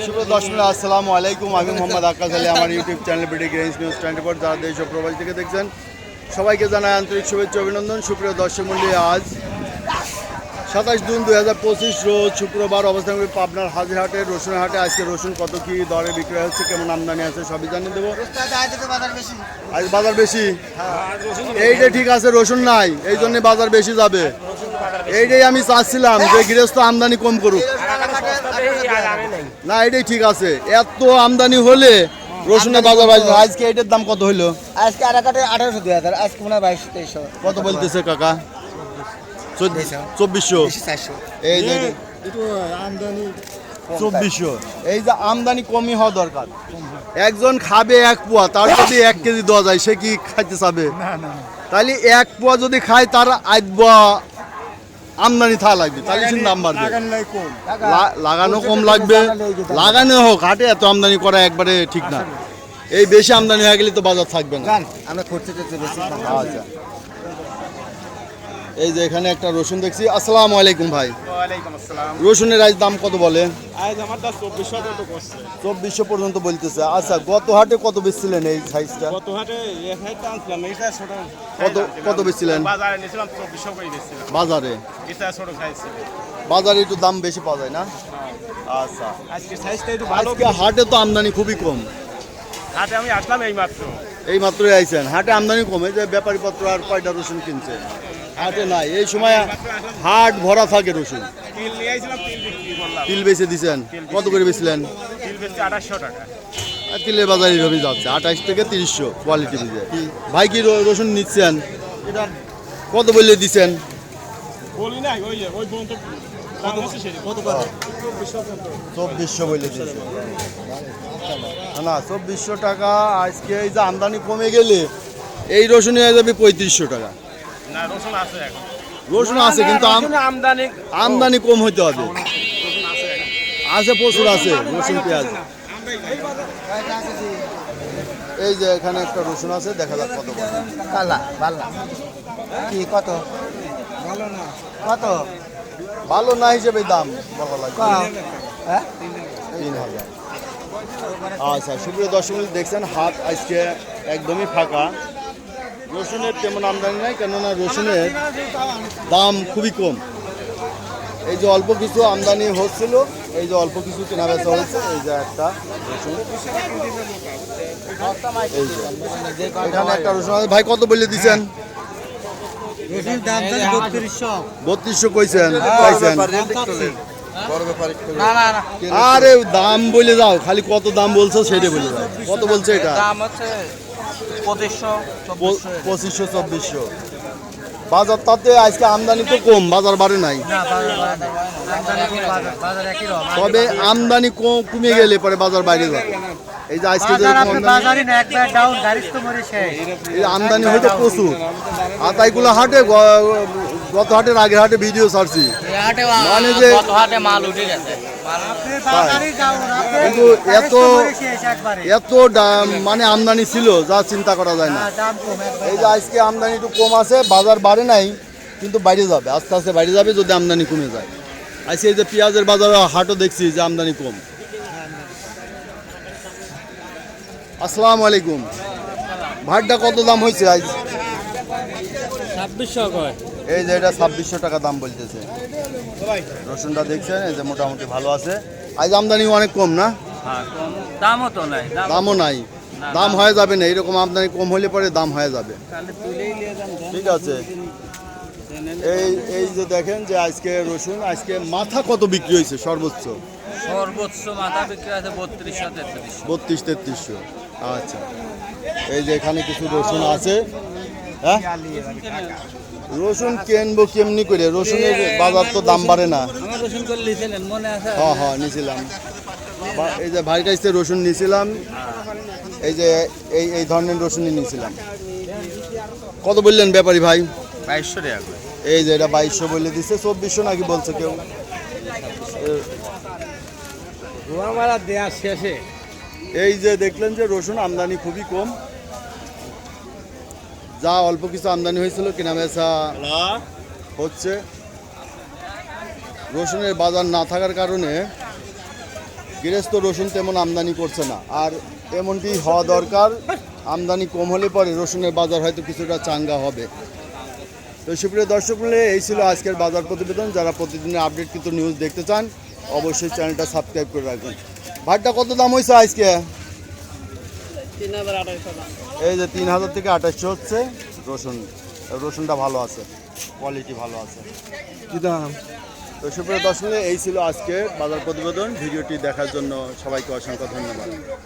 শুভ দর্শক আসসালামু আলাইকুম। আমি মোহাম্মদ আকাশ আলী, আমার ইউটিউব চ্যানেল বিডি গ্রেন্স নিউজ 24 যারা দেশ ও প্রবাস থেকে দেখছেন সবাইকে জানাই আন্তরিক শুভেচ্ছা অভিনন্দন। সুপ্রিয় দর্শক মণ্ডলী, আজ 27 জুন 2025 রোজ শুক্রবার অবস্থান করি পাবনার হাজিরহাটে রসুনের হাটে। আজকে রসুন কত কি দরে বিক্রয় হচ্ছে, কেমন আমদানি আছে সবই জানিয়ে দেবো। আজ বাজার বেশি, এইটা ঠিক আছে, রসুন নাই এই জন্য বাজার বেশি যাবে। এইটাই আমি চাচ্ছিলাম যে গৃহস্থ আমদানি কম করুক, না এটাই ঠিক আছে। এত আমদানি হলে রসুনের বাজার বাড়বে। আজকে এটার দাম কত হইলো? আজকে আর কাটে 1800 2000, আজকে মনে হয় 2200 কত বলতেছে কাকা? 2400। এই যে আমদানি 2400, এই যে আমদানি কমই হওয়া দরকার। একজন খাবে 1 পোয়া, তার যদি 1 কেজি দেওয়া যায় সে কি খাইতে চাবে? তাহলে 1 পোয়া যদি খায় তার 8 পোয়া আমদানি থাকা লাগবে, তাহলে সে দাম বাড়বে। লাগানো কম লাগবে, লাগানো হোক। হাটে এত আমদানি করা একবারে ঠিক না। এই বেশি আমদানি হয়ে গেলে তো বাজার থাকবে না। আমরা খরচা বেশি। আচ্ছা, এই যে এখানে একটা রসুন দেখছি। আসসালামু আলাইকুম ভাই। ওয়ালাইকুম আসসালাম। রসুনের আজ দাম কত বলে? আজ আমার দাম 2400 টাকা করছে। 2400 পর্যন্ত বলতেছে। আচ্ছা, গত হাটে কত বেচছিলেন এই সাইজটা? গত হাটে এই হাটটা আনছিলাম, এটা ছোট। কত বেচছিলেন? বাজারে নিছিলাম 2400 করে বেচছিলাম। বাজারে এটা ছোট সাইজ ছিল। বাজারে একটু দাম বেশি পাওয়া যায় না? আচ্ছা, আজকে সাইজটা একটু ভালো। আজকে হাটে তো আমদানি খুবই কম। হাটে আমি আসলাম এই মাত্র। এই মাত্রই আইছেন। হাটে আমদানি কমে যে ব্যাপারী পত্র আর কয়টা রসুন কিনছে, হাটে নাই। এই সময় হাট ভরা থাকে রসুন। তিল নিয়ে আইছিলাম, তিল বিক্রি করলাম। তিল বেচে দিছেন? কত করে বেচলেন? তিল বেচছি 2800 টাকা। আর তিলের বাজার এইভাবেই যাচ্ছে, 28 থেকে 300 কোয়ালিটি বুঝে। ভাই কি রসুন নিচ্ছেন? কত বললে দিচ্ছেন? বলি নাই, ওই বন্ধু দাম আছে সেটা। কত করে? 2400 বলে দিয়েছে। না 2400 টাকা। আজকে এই যে আমদানি কমে গেলে এই রসুন হয়ে যাবে 3500 টাকা। না, রসুন আছে এখন। রসুন আছে কিন্তু আমদানি কম হতে হবে। আছে, প্রচুর আছে রসুন পেঁয়াজ। এই যে এখানে একটা রসুন আছে, দেখা যাক কত কালা বালা কি কত ভালো না, কত ভালো না হিসেবে দাম বলা লাগবে। হ্যাঁ 3000। আচ্ছা, সুপ্রিয় দর্শক দেখছেন হাট আজকে একদমই ফাঁকা। রসুনের তেমন আমদানি নাই, কেননা রসুনের দাম খুবই কম। এই যে অল্প কিছু আমদানি হচ্ছিল, এই যে অল্প কিছু কেনা বেচা হয়েছে। এই যে একটা রসুন, এই যে এখানে একটা রসুন আছে। ভাই কত বলে দিচ্ছেন? রসুন দাম 3200। 3200 কইছেন, পাইছেন? না না না, আরে দাম বলে যাও, খালি কত দাম বলছো সেটা বলে যাও। কত বলছে এটা? দাম হচ্ছে 2500 2500 2400। বাজার তাতে আজকে আমদানি তো কম, বাজার বাড়ে নাই। না বাজার একই রকম, তবে আমদানি কমে গেলে পরে বাজার বাইরে যাবে। এই যে আজকে বাজারই না একবার ডাউন, গাড়ি তো মরে শেষ। এই আমদানি হয়তো প্রচুর। আর তাইগুলো হাটে গত হাটের আগের হাটে ভিডিও ছাড়ছি, মানে যে মাল উঠে গেছে। কিন্তু এত মানে আমদানি ছিল যা চিন্তা করা যায় না। এই যে আজকে আমদানি একটু কম আছে, বাজার বাড়ে নাই কিন্তু বাইরে যাবে, আস্তে আস্তে বাইরে যাবে যদি আমদানি কমে যায়। আজকে এই যে পেঁয়াজের বাজার হাটও দেখছি যে আমদানি কম। আসসালামু আলাইকুম। ভাতটা কত দাম হয়েছে আজ? 2600 এই যে এটা 2600 টাকা দাম বলতেছে। রসুনটা দেখছেন, এই যে মোটামুটি ভালো আছে। আজ আমদানি অনেক কম না? দামও তো নাই, দামও নাই, দাম হয়ে যাবে না। এরকম আমদানি কম হলে পরে দাম হয়ে যাবে। ঠিক আছে। এই যে দেখেন যে আজকে রসুন আজকে মাথা কত বিক্রি হয়েছে? সর্বোচ্চ মাথা বিক্রি আছে 32-3300। আচ্ছা, এই যে এখানে কিছু রসুন আছে। হ্যাঁ, রসুন কিনবো কেমনি করে? রসুনের বাজার তো দাম বাড়ে না। হ্যাঁ হ্যাঁ নিয়েছিলাম, এই যে ভাইয়ের কাছ থেকে রসুন নিয়েছিলাম। এই যে এই ধরনের রসুনই নিয়েছিলাম। কত বললেন ব্যাপারী ভাই? 2200 টাকা। এই যে এটা 2200 বলে দিচ্ছে। 2400 নাকি বলছে কেউ? এই যে দেখলেন যে রসুন আমদানি খুবই কম। যা অল্প কিছু আমদানি হয়েছিল কেনা বেচা হচ্ছে। রসুনের বাজার না থাকার কারণে গৃহস্থ রসুন তেমন আমদানি করছে না, আর এমনটি হওয়া দরকার। আমদানি কম হলে পরে রসুনের বাজার হয়তো কিছুটা চাঙ্গা হবে। তো সুপ্রিয় দর্শক মূল্যে এই ছিল আজকের বাজার প্রতিবেদন। যারা প্রতিদিনের আপডেট কিন্তু নিউজ দেখতে চান অবশ্যই চ্যানেলটা সাবস্ক্রাইব করে রাখবেন। ভাতটা কত দাম হয়েছে আজকে? 3,2800 এই যে 3,000 থেকে 2800 হচ্ছে রসুনটা ভালো আছে, কোয়ালিটি ভালো আছে। তো সুপ্রিয় দর্শক মূল্যে এই ছিল আজকের বাজার প্রতিবেদন। ভিডিওটি দেখার জন্য সবাইকে অসংখ্য ধন্যবাদ।